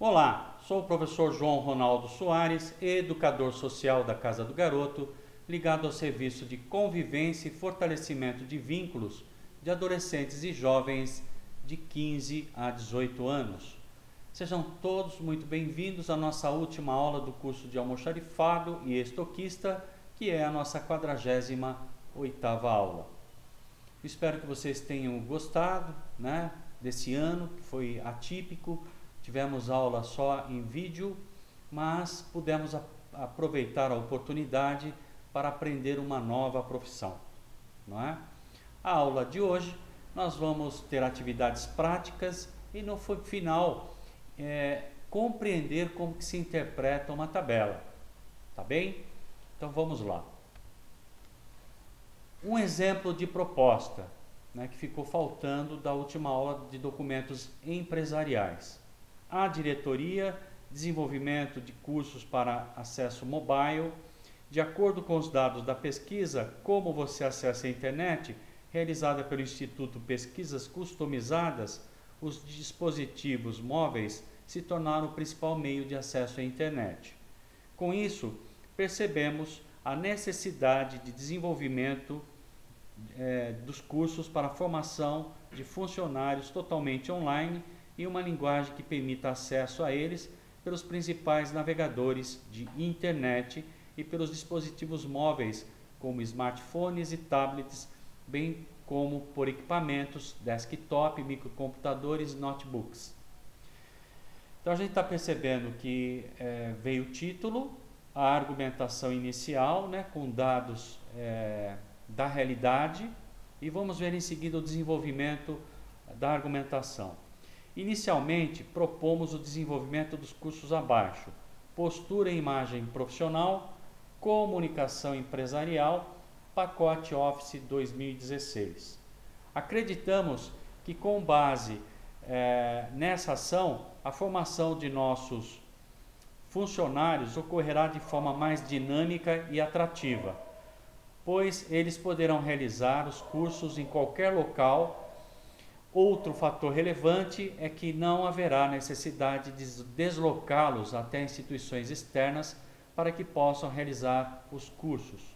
Olá, sou o professor João Ronaldo Soares, educador social da Casa do Garoto, ligado ao serviço de convivência e fortalecimento de vínculos de adolescentes e jovens de 15 a 18 anos. Sejam todos muito bem-vindos à nossa última aula do curso de almoxarifado e estoquista, que é a nossa 48ª aula. Espero que vocês tenham gostado, desse ano, que foi atípico. Tivemos aula só em vídeo, mas pudemos aproveitar a oportunidade para aprender uma nova profissão, não é? A aula de hoje nós vamos ter atividades práticas e no final compreender como que se interpreta uma tabela, tá bem? Então vamos lá. Um exemplo de proposta, que ficou faltando da última aula de documentos empresariais. A diretoria, desenvolvimento de cursos para acesso mobile. De acordo com os dados da pesquisa Como Você Acessa a Internet, realizada pelo Instituto Pesquisas Customizadas, os dispositivos móveis se tornaram o principal meio de acesso à internet. Com isso, percebemos a necessidade de desenvolvimento dos cursos para a formação de funcionários totalmente online e uma linguagem que permita acesso a eles pelos principais navegadores de internet e pelos dispositivos móveis, como smartphones e tablets, bem como por equipamentos, desktop, microcomputadores e notebooks. Então a gente está percebendo que veio o título, a argumentação inicial, com dados da realidade, e vamos ver em seguida o desenvolvimento da argumentação. Inicialmente, propomos o desenvolvimento dos cursos abaixo: postura e imagem profissional, comunicação empresarial, pacote Office 2016. Acreditamos que com base nessa ação, a formação de nossos funcionários ocorrerá de forma mais dinâmica e atrativa, pois eles poderão realizar os cursos em qualquer local. Outro fator relevante é que não haverá necessidade de deslocá-los até instituições externas para que possam realizar os cursos.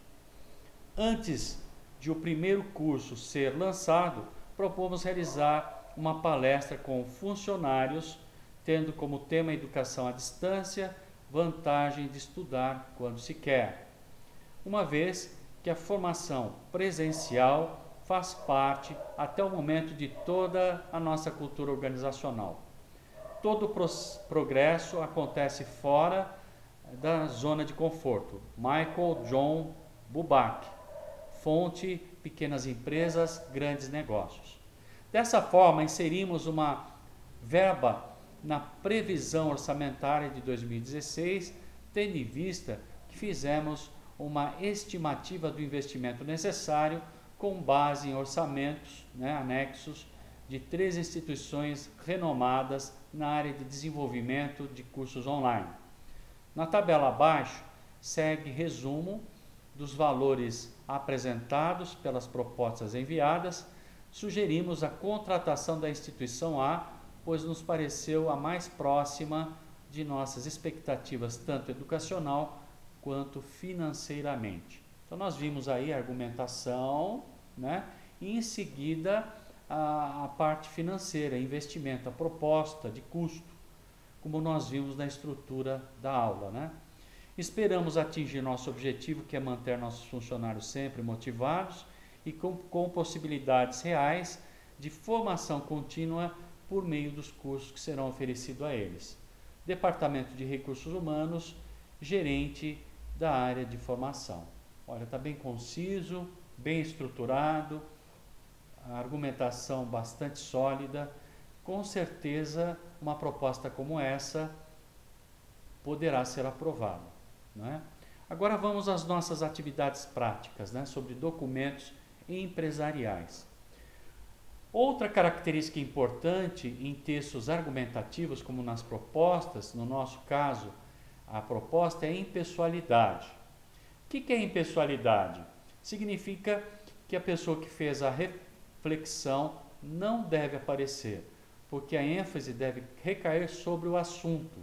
Antes de o primeiro curso ser lançado, propomos realizar uma palestra com funcionários, tendo como tema educação à distância, vantagem de estudar quando se quer, uma vez que a formação presencial faz parte até o momento de toda a nossa cultura organizacional. Todo progresso acontece fora da zona de conforto. Michael John Buback, fonte Pequenas Empresas, Grandes Negócios. Dessa forma, inserimos uma verba na previsão orçamentária de 2016, tendo em vista que fizemos uma estimativa do investimento necessário com base em orçamentos anexos de 3 instituições renomadas na área de desenvolvimento de cursos online. Na tabela abaixo, segue resumo dos valores apresentados pelas propostas enviadas. Sugerimos a contratação da instituição A, pois nos pareceu a mais próxima de nossas expectativas, tanto educacional quanto financeiramente. Então nós vimos aí a argumentação, e em seguida a parte financeira, investimento, a proposta de custo, como nós vimos na estrutura da aula. Esperamos atingir nosso objetivo, que é manter nossos funcionários sempre motivados e com possibilidades reais de formação contínua por meio dos cursos que serão oferecidos a eles. Departamento de Recursos Humanos, gerente da área de formação. Olha, está bem conciso, bem estruturado, a argumentação bastante sólida. Com certeza, uma proposta como essa poderá ser aprovada. Agora vamos às nossas atividades práticas, sobre documentos empresariais. Outra característica importante em textos argumentativos, como nas propostas, no nosso caso, a proposta é impessoalidade. O que é impessoalidade? Significa que a pessoa que fez a reflexão não deve aparecer, porque a ênfase deve recair sobre o assunto.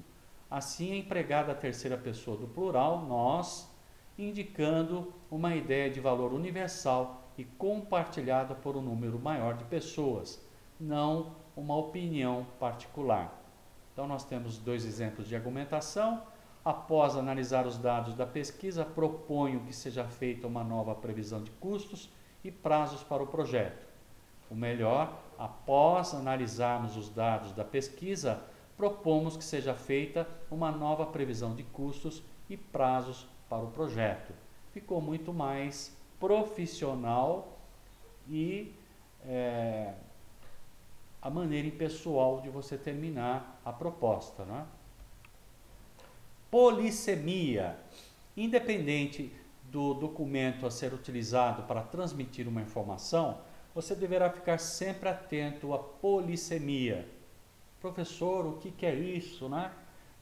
Assim é empregada a terceira pessoa do plural, nós, indicando uma ideia de valor universal e compartilhada por um número maior de pessoas, não uma opinião particular. Então nós temos 2 exemplos de argumentação. Após analisar os dados da pesquisa, proponho que seja feita uma nova previsão de custos e prazos para o projeto. O melhor, após analisarmos os dados da pesquisa, propomos que seja feita uma nova previsão de custos e prazos para o projeto. Ficou muito mais profissional e a maneira impessoal de você terminar a proposta, né? Polissemia. Independente do documento a ser utilizado para transmitir uma informação, você deverá ficar sempre atento à polissemia. Professor, o que é isso, né?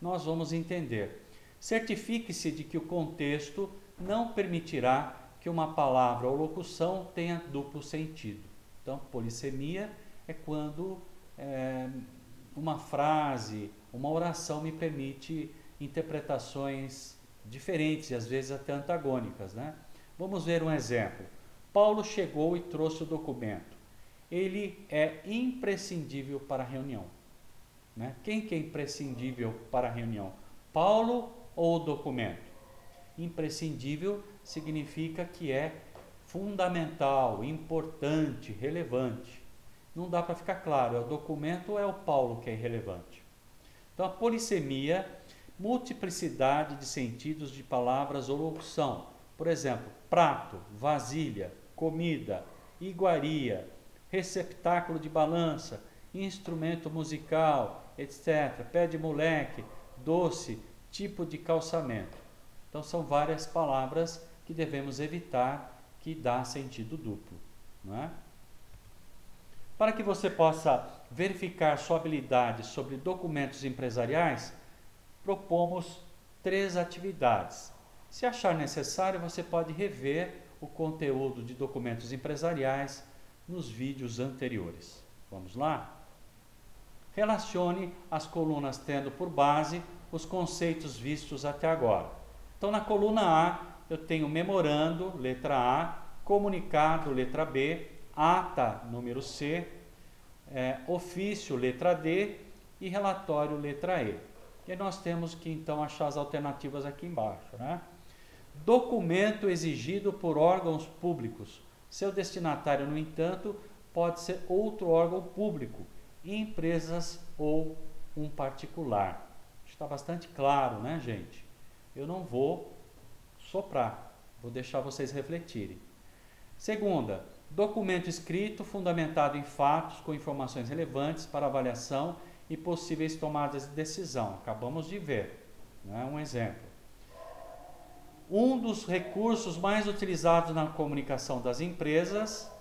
Nós vamos entender. Certifique-se de que o contexto não permitirá que uma palavra ou locução tenha duplo sentido. Então, polissemia é quando uma frase, uma oração me permite interpretações diferentes e às vezes até antagônicas, né? Vamos ver um exemplo. Paulo chegou e trouxe o documento. Ele é imprescindível para a reunião, né? Quem que é imprescindível para a reunião? Paulo ou o documento? Imprescindível significa que é fundamental, importante, relevante. Não dá para ficar claro, é o documento ou é o Paulo que é irrelevante. Então a polissemia, multiplicidade de sentidos de palavras ou locução. Por exemplo, prato, vasilha, comida, iguaria, receptáculo de balança, instrumento musical, etc. Pé de moleque, doce, tipo de calçamento. Então são várias palavras que devemos evitar que dá sentido duplo, não é? Para que você possa verificar sua habilidade sobre documentos empresariais, propomos 3 atividades. Se achar necessário, você pode rever o conteúdo de documentos empresariais nos vídeos anteriores. Vamos lá? Relacione as colunas tendo por base os conceitos vistos até agora. Então, na coluna A, eu tenho memorando, letra A, comunicado, letra B, ata, número C, ofício, letra D e relatório, letra E. E nós temos que então achar as alternativas aqui embaixo, né? Documento exigido por órgãos públicos. Seu destinatário, no entanto, pode ser outro órgão público, empresas ou um particular. Está bastante claro, né, gente? Eu não vou soprar, vou deixar vocês refletirem. Segunda, documento escrito fundamentado em fatos com informações relevantes para avaliação e possíveis tomadas de decisão. Acabamos de ver, né? Um exemplo. Um dos recursos mais utilizados na comunicação das empresas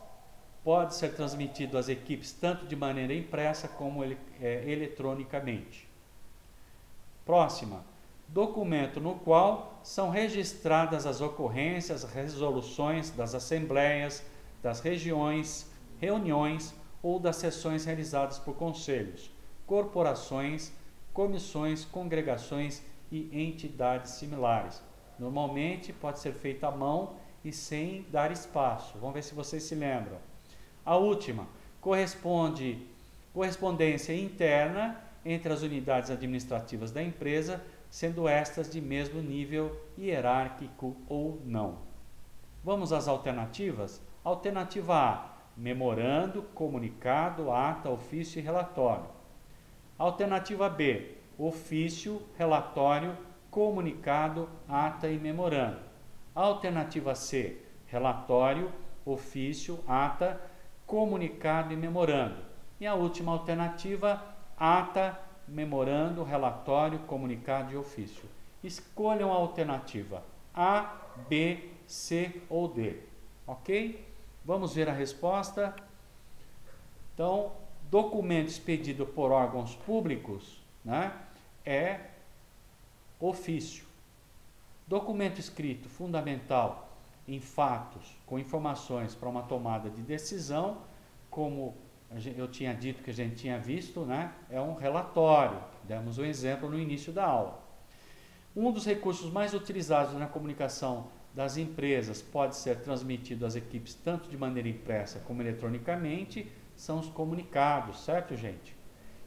pode ser transmitido às equipes tanto de maneira impressa como eletronicamente. Próxima. Documento no qual são registradas as ocorrências, resoluções das assembleias, das reuniões ou das sessões realizadas por conselhos, corporações, comissões, congregações e entidades similares. Normalmente pode ser feito à mão e sem dar espaço. Vamos ver se vocês se lembram. A última, correspondência interna entre as unidades administrativas da empresa, sendo estas de mesmo nível hierárquico ou não. Vamos às alternativas? Alternativa A, memorando, comunicado, ata, ofício e relatório. Alternativa B, ofício, relatório, comunicado, ata e memorando. Alternativa C, relatório, ofício, ata, comunicado e memorando. E a última alternativa, ata, memorando, relatório, comunicado e ofício. Escolham a alternativa A, B, C ou D. Ok? Vamos ver a resposta. Então, documento expedido por órgãos públicos, né, é ofício. Documento escrito fundamental em fatos com informações para uma tomada de decisão, como eu tinha dito que a gente tinha visto, né? É um relatório. Demos um exemplo no início da aula. Um dos recursos mais utilizados na comunicação das empresas pode ser transmitido às equipes tanto de maneira impressa como eletronicamente, são os comunicados, certo, gente?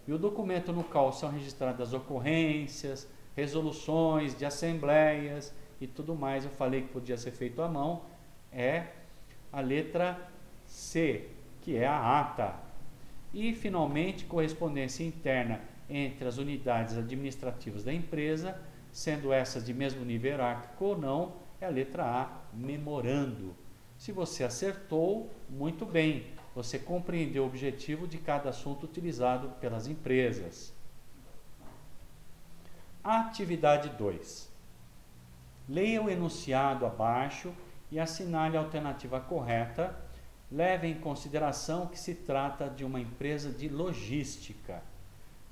E o documento no qual são registradas ocorrências, resoluções de assembleias e tudo mais, eu falei que podia ser feito à mão, é a letra C, que é a ata. E, finalmente, correspondência interna entre as unidades administrativas da empresa, sendo essas de mesmo nível hierárquico ou não, é a letra A, memorando. Se você acertou, muito bem, você compreendeu o objetivo de cada assunto utilizado pelas empresas. Atividade 2. Leia o enunciado abaixo e assinale a alternativa correta. Leve em consideração que se trata de uma empresa de logística,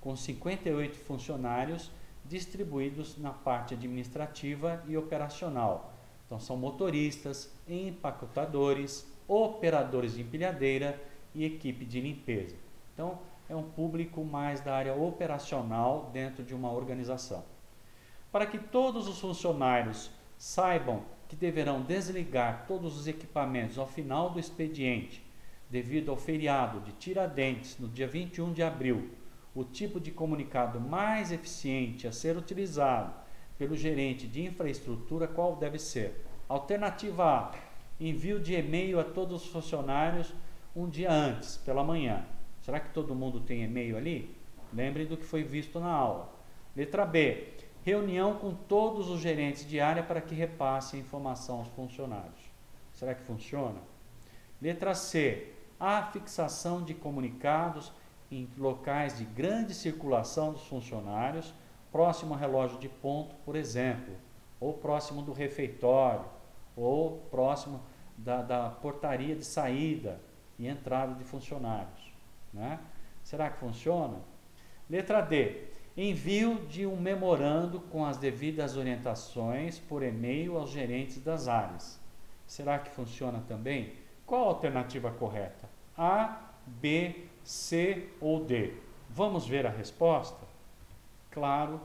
com 58 funcionários distribuídos na parte administrativa e operacional. Então, são motoristas, empacotadores, operadores de empilhadeira e equipe de limpeza. Então, é um público mais da área operacional dentro de uma organização. Para que todos os funcionários saibam que deverão desligar todos os equipamentos ao final do expediente, devido ao feriado de Tiradentes, no dia 21 de abril, o tipo de comunicado mais eficiente a ser utilizado pelo gerente de infraestrutura, qual deve ser? Alternativa A, envio de e-mail a todos os funcionários um dia antes, pela manhã. Será que todo mundo tem e-mail ali? Lembrem do que foi visto na aula. Letra B, reunião com todos os gerentes de área para que repassem informação aos funcionários. Será que funciona? Letra C, a fixação de comunicados em locais de grande circulação dos funcionários, próximo ao relógio de ponto, por exemplo, ou próximo do refeitório, ou próximo da portaria de saída e entrada de funcionários, né? Será que funciona? Letra D, envio de um memorando com as devidas orientações por e-mail aos gerentes das áreas. Será que funciona também? Qual a alternativa correta? A, B, C ou D? Vamos ver a resposta? Claro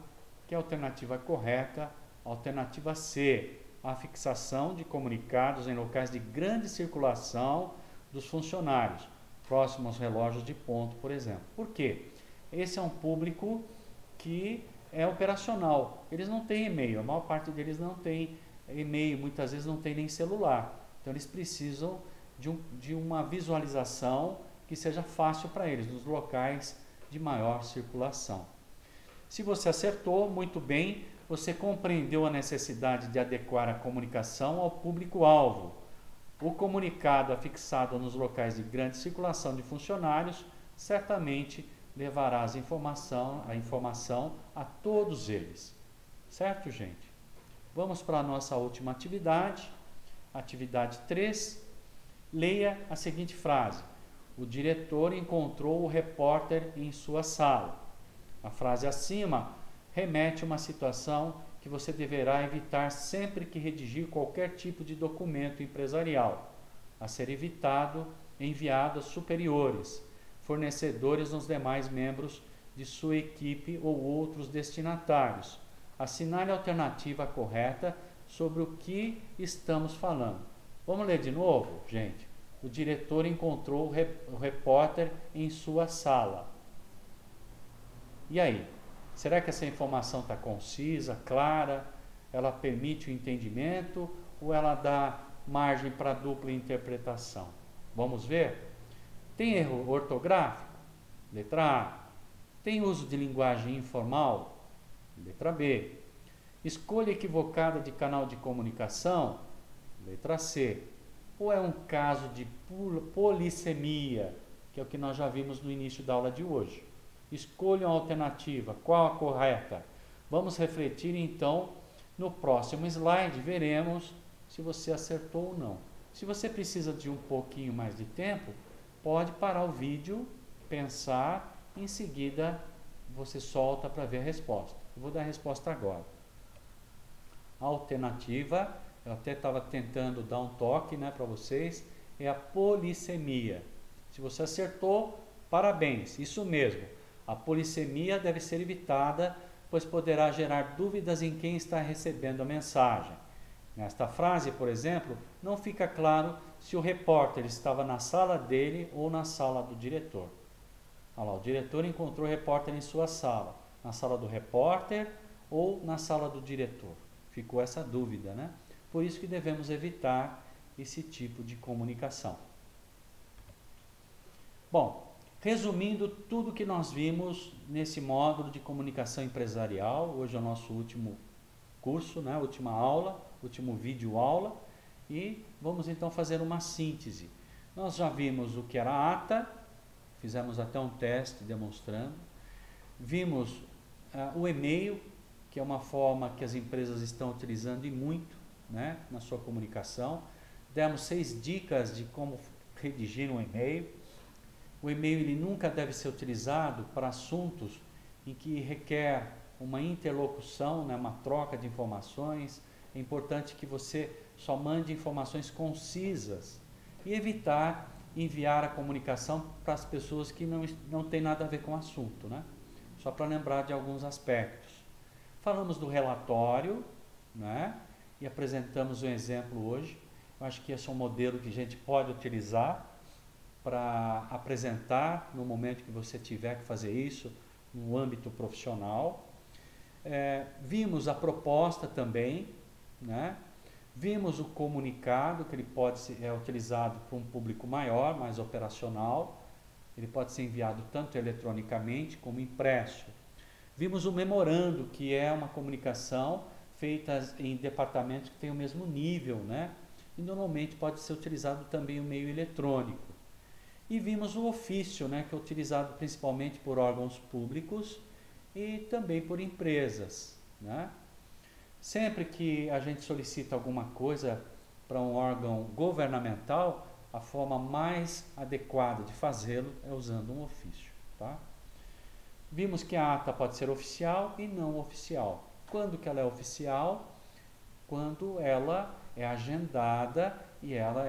que a alternativa correta, a alternativa C, a fixação de comunicados em locais de grande circulação dos funcionários, próximo aos relógios de ponto, por exemplo. Por quê? Esse é um público que é operacional. Eles não têm e-mail, a maior parte deles não tem e-mail, muitas vezes não tem nem celular. Então eles precisam de uma visualização que seja fácil para eles, nos locais de maior circulação. Se você acertou, muito bem, você compreendeu a necessidade de adequar a comunicação ao público-alvo. O comunicado afixado nos locais de grande circulação de funcionários certamente levará a informação a todos eles. Certo, gente? Vamos para a nossa última atividade. Atividade 3. Leia a seguinte frase. O diretor encontrou o repórter em sua sala. A frase acima remete a uma situação que você deverá evitar sempre que redigir qualquer tipo de documento empresarial, a ser enviado a superiores, fornecedores nos demais membros de sua equipe ou outros destinatários. Assinale a alternativa correta sobre o que estamos falando. Vamos ler de novo, gente? O diretor encontrou o repórter em sua sala. E aí? Será que essa informação está concisa, clara? Ela permite o entendimento ou ela dá margem para dupla interpretação? Vamos ver? Tem erro ortográfico? Letra A. Tem uso de linguagem informal? Letra B. Escolha equivocada de canal de comunicação? Letra C. Ou é um caso de polissemia, que é o que nós já vimos no início da aula de hoje? Escolha uma alternativa. Qual a correta? Vamos refletir então no próximo slide. Veremos se você acertou ou não. Se você precisa de um pouquinho mais de tempo, pode parar o vídeo, pensar, em seguida você solta para ver a resposta. Eu vou dar a resposta agora. A alternativa, eu até estava tentando dar um toque, né, para vocês, é a polissemia. Se você acertou, Parabéns, isso mesmo. A polissemia deve ser evitada, pois poderá gerar dúvidas em quem está recebendo a mensagem. Nesta frase, por exemplo, não fica claro se o repórter estava na sala dele ou na sala do diretor. Olha lá, o diretor encontrou o repórter em sua sala, na sala do repórter ou na sala do diretor. Ficou essa dúvida, né? Por isso que devemos evitar esse tipo de comunicação. Bom, resumindo tudo que nós vimos nesse módulo de comunicação empresarial, hoje é o nosso último curso, né? Última aula, último vídeo aula, e vamos então fazer uma síntese. Nós já vimos o que era a ata, fizemos até um teste demonstrando, vimos o e-mail, que é uma forma que as empresas estão utilizando e muito, né, na sua comunicação. Demos 6 dicas de como redigir um e-mail. O e-mail ele nunca deve ser utilizado para assuntos em que requer uma interlocução, né, uma troca de informações. É importante que você só mande informações concisas e evitar enviar a comunicação para as pessoas que não tem nada a ver com o assunto, né? Só para lembrar de alguns aspectos. Falamos do relatório, né? E apresentamos um exemplo hoje. Eu acho que esse é um modelo que a gente pode utilizar para apresentar no momento que você tiver que fazer isso no âmbito profissional. Vimos a proposta também, né? Vimos o comunicado, que ele pode ser utilizado para um público maior, mais operacional. Ele pode ser enviado tanto eletronicamente como impresso. Vimos o memorando, que é uma comunicação feita em departamentos que têm o mesmo nível, né? E normalmente pode ser utilizado também o meio eletrônico. E vimos o ofício, né? Que é utilizado principalmente por órgãos públicos e também por empresas, né? Sempre que a gente solicita alguma coisa para um órgão governamental, a forma mais adequada de fazê-lo é usando um ofício, tá? Vimos que a ata pode ser oficial e não oficial. Quando que ela é oficial? Quando ela é agendada e ela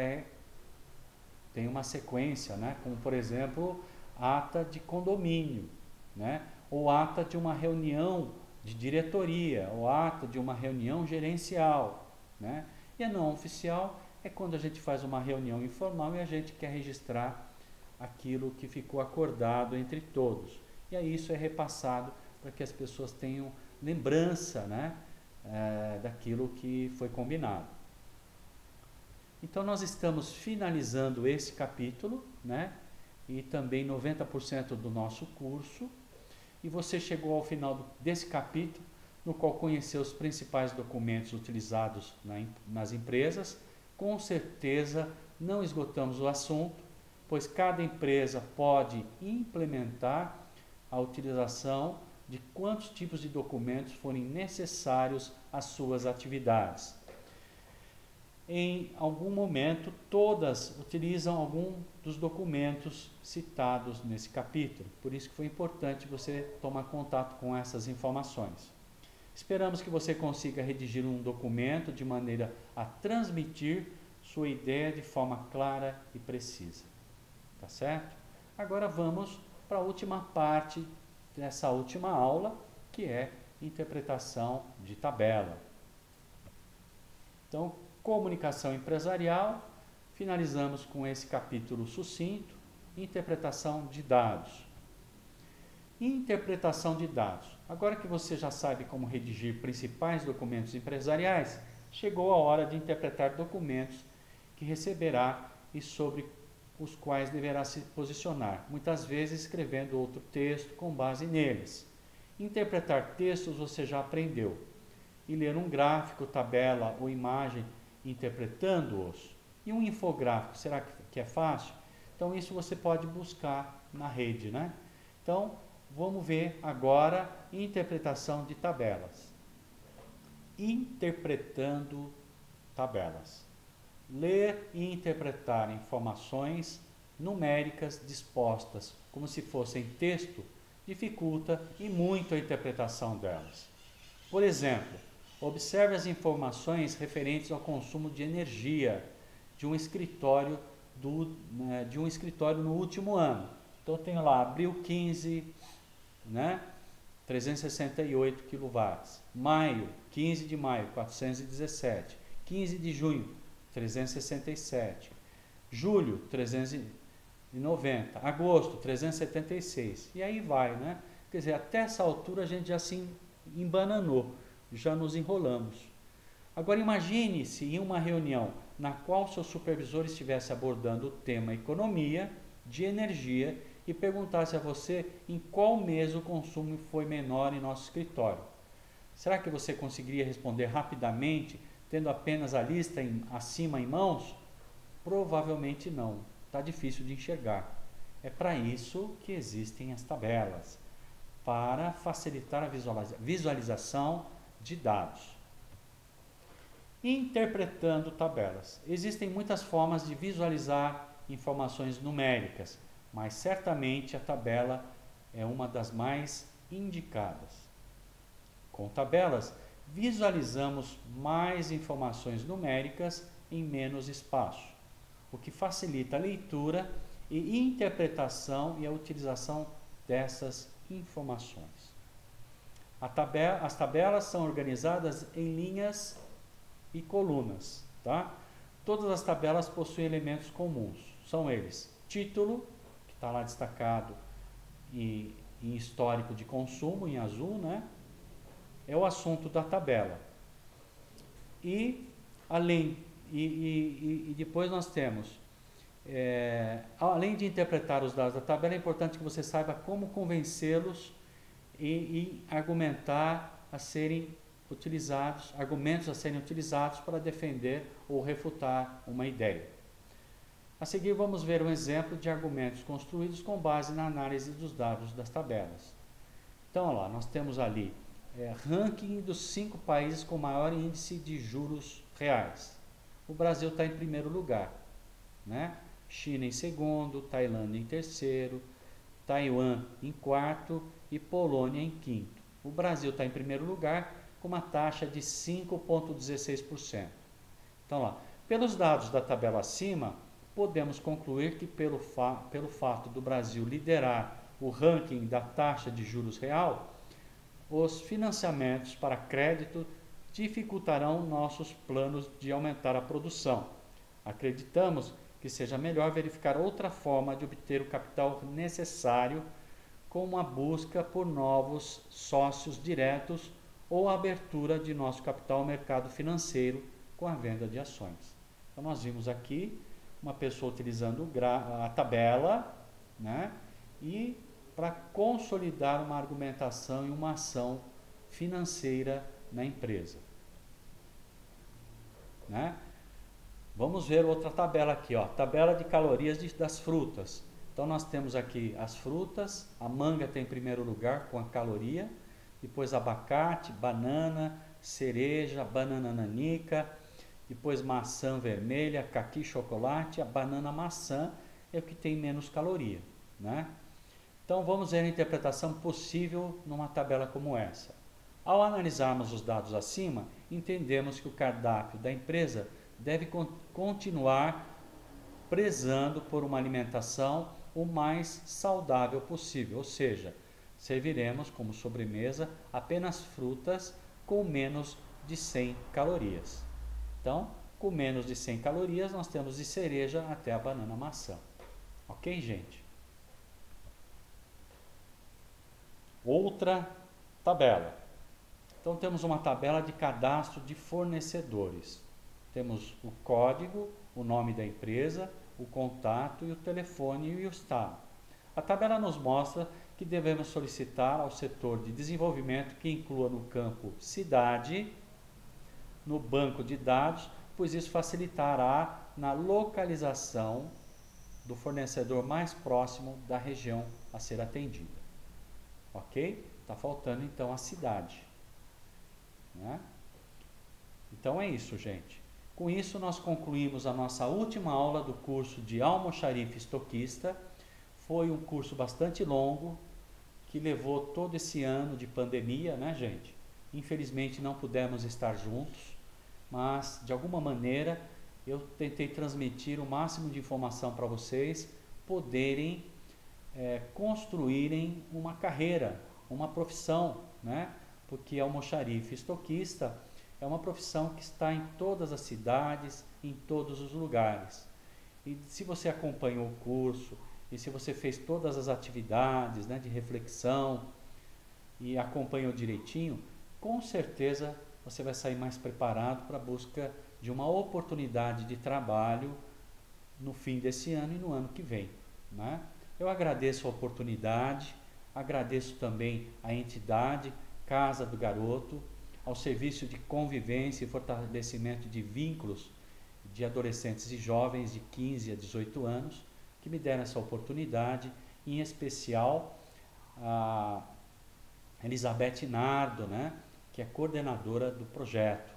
tem uma sequência, né? Como por exemplo, ata de condomínio, né? Ou ata de uma reunião de diretoria, ou ata de uma reunião gerencial, né? E a não oficial é quando a gente faz uma reunião informal e a gente quer registrar aquilo que ficou acordado entre todos. E aí isso é repassado para que as pessoas tenham lembrança, né, daquilo que foi combinado. Então nós estamos finalizando esse capítulo, né, e também 90% do nosso curso. E você chegou ao final desse capítulo, no qual conheceu os principais documentos utilizados nas empresas. Com certeza não esgotamos o assunto, pois cada empresa pode implementar a utilização de quantos tipos de documentos forem necessários às suas atividades. Em algum momento, todas utilizam algum dos documentos citados nesse capítulo. Por isso que foi importante você tomar contato com essas informações. Esperamos que você consiga redigir um documento de maneira a transmitir sua ideia de forma clara e precisa. Tá certo? Agora vamos para a última parte dessa última aula, que é interpretação de tabela. Então, comunicação empresarial, finalizamos com esse capítulo sucinto, interpretação de dados. Interpretação de dados. Agora que você já sabe como redigir principais documentos empresariais, chegou a hora de interpretar documentos que receberá e sobre os quais deverá se posicionar, muitas vezes escrevendo outro texto com base neles. Interpretar textos você já aprendeu. E ler um gráfico, tabela ou imagem interpretando-os. E um infográfico, será que é fácil? Então isso você pode buscar na rede, né? Então vamos ver agora interpretação de tabelas. Interpretando tabelas. Ler e interpretar informações numéricas dispostas como se fossem texto dificulta e muito a interpretação delas. Por exemplo, observe as informações referentes ao consumo de energia de um escritório no último ano. Então eu tenho lá abril 15, né? 368 kW. Maio, 15 de maio, 417. 15 de junho, 367. Julho, 390. Agosto, 376. E aí vai, né? Quer dizer, até essa altura a gente já se embananou, já nos enrolamos. Agora imagine se em uma reunião na qual seu supervisor estivesse abordando o tema economia, de energia, e perguntasse a você em qual mês o consumo foi menor em nosso escritório. Será que você conseguiria responder rapidamente, tendo apenas a lista acima em mãos? Provavelmente não. Está difícil de enxergar. É para isso que existem as tabelas, para facilitar a visualização de dados. Interpretando tabelas. Existem muitas formas de visualizar informações numéricas, mas certamente a tabela é uma das mais indicadas. Com tabelas, visualizamos mais informações numéricas em menos espaço, o que facilita a leitura e interpretação e a utilização dessas informações. As tabelas são organizadas em linhas e colunas, tá? Todas as tabelas possuem elementos comuns. São eles: título, que está lá destacado em histórico de consumo, em azul, né? É o assunto da tabela. E depois nós temos, além de interpretar os dados da tabela, é importante que você saiba como convencê-los e argumentar a serem utilizados, argumentos a serem utilizados para defender ou refutar uma ideia. A seguir vamos ver um exemplo de argumentos construídos com base na análise dos dados das tabelas. Então, olha lá, nós temos ali ranking dos 5 países com maior índice de juros reais. O Brasil está em primeiro lugar, né? China em segundo, Tailândia em terceiro, Taiwan em quarto e Polônia em quinto. O Brasil está em primeiro lugar com uma taxa de 5,16%. Então, lá, pelos dados da tabela acima, podemos concluir que pelo fato do Brasil liderar o ranking da taxa de juros real, os financiamentos para crédito dificultarão nossos planos de aumentar a produção. Acreditamos que seja melhor verificar outra forma de obter o capital necessário, como a busca por novos sócios diretos ou a abertura de nosso capital ao mercado financeiro com a venda de ações. Então nós vimos aqui uma pessoa utilizando a tabela, né, e para consolidar uma argumentação e uma ação financeira na empresa, né? Vamos ver outra tabela aqui, ó, tabela de calorias das frutas. Então nós temos aqui as frutas, a manga tem em primeiro lugar com a caloria, depois abacate, banana, cereja, banana nanica, depois maçã vermelha, caqui, chocolate, a banana maçã é o que tem menos caloria, né? Então vamos ver a interpretação possível numa tabela como essa. Ao analisarmos os dados acima, entendemos que o cardápio da empresa deve continuar prezando por uma alimentação o mais saudável possível, ou seja, serviremos como sobremesa apenas frutas com menos de 100 calorias. Então, com menos de 100 calorias, nós temos de cereja até a banana maçã. Ok, gente? Outra tabela. Então, temos uma tabela de cadastro de fornecedores. Temos o código, o nome da empresa, o contato e o telefone e o estado. A tabela nos mostra que devemos solicitar ao setor de desenvolvimento que inclua no campo cidade, no banco de dados, pois isso facilitará na localização do fornecedor mais próximo da região a ser atendida. Ok? Está faltando então a cidade, né? Então é isso, gente. Com isso nós concluímos a nossa última aula do curso de Almoxarife Estoquista. Foi um curso bastante longo, que levou todo esse ano de pandemia, né, gente? Infelizmente não pudemos estar juntos, mas de alguma maneira eu tentei transmitir o máximo de informação para vocês poderem construírem uma carreira, uma profissão, né? Porque almoxarife estoquista é uma profissão que está em todas as cidades, em todos os lugares. E se você acompanhou o curso, e se você fez todas as atividades, né, de reflexão e acompanhou direitinho, com certeza você vai sair mais preparado para a busca de uma oportunidade de trabalho no fim desse ano e no ano que vem, né? Eu agradeço a oportunidade, agradeço também a entidade Casa do Garoto, ao serviço de convivência e fortalecimento de vínculos de adolescentes e jovens de 15 a 18 anos, que me deram essa oportunidade, em especial a Elizabeth Nardo, né, que é coordenadora do projeto.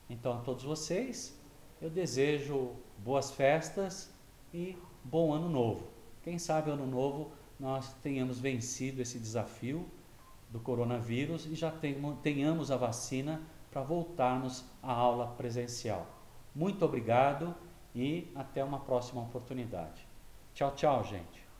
Então, a todos vocês, eu desejo boas festas e bom ano novo. Quem sabe ano novo nós tenhamos vencido esse desafio do coronavírus e já tenhamos a vacina para voltarmos à aula presencial. Muito obrigado e até uma próxima oportunidade. Tchau, tchau, gente.